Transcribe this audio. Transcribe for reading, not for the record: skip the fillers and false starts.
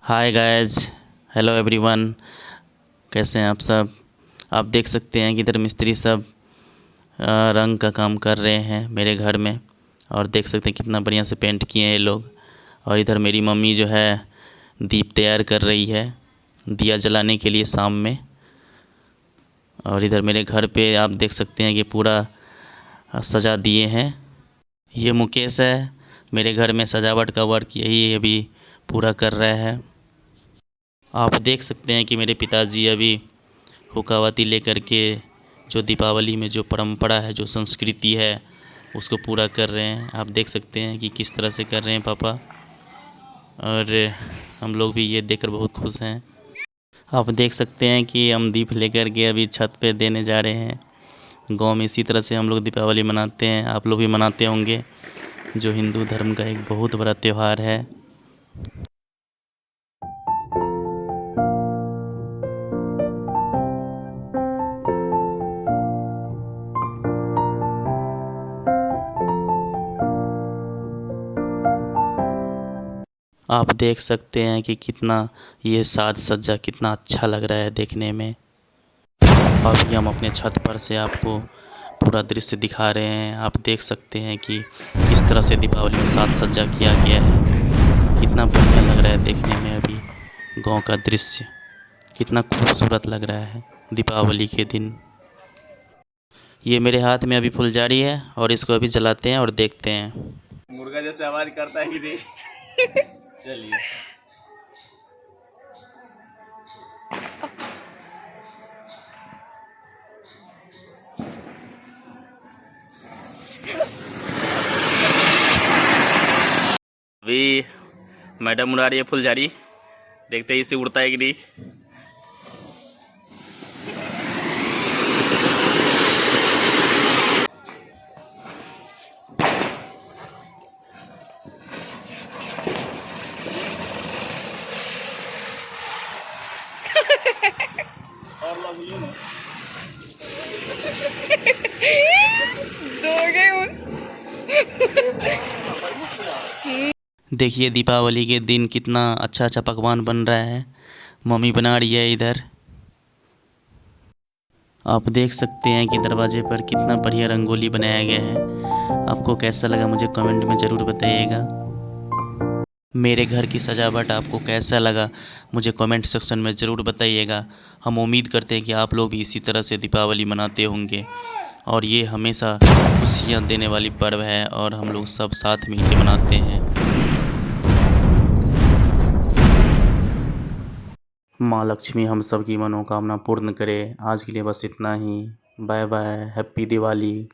Hi guys, hello everyone. कैसे हैं आप सब। आप देख सकते हैं कि इधर मिस्त्री सब रंग का काम कर रहे हैं मेरे घर में। और देख सकते हैं कितना बढ़िया से पेंट किए हैं ये लोग। और इधर मेरी मम्मी जो है दीप तैयार कर रही है दिया जलाने के लिए शाम में। और इधर मेरे घर पे आप देख सकते हैं कि पूरा सजा दिए हैं। ये मुकेश है, मेरे घर में सजावट का वर्क यही अभी पूरा कर रहा है। आप देख सकते हैं कि मेरे पिताजी अभी हुक्कावाती लेकर के जो दीपावली में जो परंपरा है, जो संस्कृति है, उसको पूरा कर रहे हैं। आप देख सकते हैं कि किस तरह से कर रहे हैं पापा। और हम लोग भी ये देखकर बहुत खुश हैं। आप देख सकते हैं कि हम दीप लेकर के अभी छत पे देने जा रहे हैं। गांव में इसी तरह से हम लोग दीपावली मनाते हैं, आप लोग भी मनाते होंगे, जो हिंदू धर्म का एक बहुत बड़ा त्यौहार है। आप देख सकते हैं कि कितना ये साज सज्जा कितना अच्छा लग रहा है देखने में। अभी हम अपने छत पर से आपको पूरा दृश्य दिखा रहे हैं। आप देख सकते हैं कि किस तरह से दीपावली में साज सज्जा किया गया है। कितना बढ़िया लग रहा है देखने में। अभी गांव का दृश्य कितना खूबसूरत लग रहा है दीपावली के दिन। ये मेरे हाथ में अभी फुलझड़ी है और इसको अभी जलाते हैं और देखते हैं। मुर्गा जैसे आवाज करता है कि नहीं। चलिए। अभी मैडम उड़ा रही है फुलझड़ी, देखते हैं इसे उड़ता है कि नहीं। और लगली ना। देखिए दीपावली के दिन कितना अच्छा अच्छा पकवान बन रहा है। मम्मी बना रही है इधर। आप देख सकते हैं कि दरवाजे पर कितना बढ़िया रंगोली बनाया गया है। आपको कैसा लगा मुझे कमेंट में ज़रूर बताइएगा। मेरे घर की सजावट आपको कैसा लगा मुझे कमेंट सेक्शन में ज़रूर बताइएगा। हम उम्मीद करते हैं कि आप लोग भी इसी तरह से दीपावली मनाते होंगे। और ये हमेशा खुशियाँ देने वाली पर्व है और हम लोग सब साथ मिलकर मनाते हैं। माँ लक्ष्मी हम सब की मनोकामना पूर्ण करे। आज के लिए बस इतना ही। Bye bye, happy Diwali.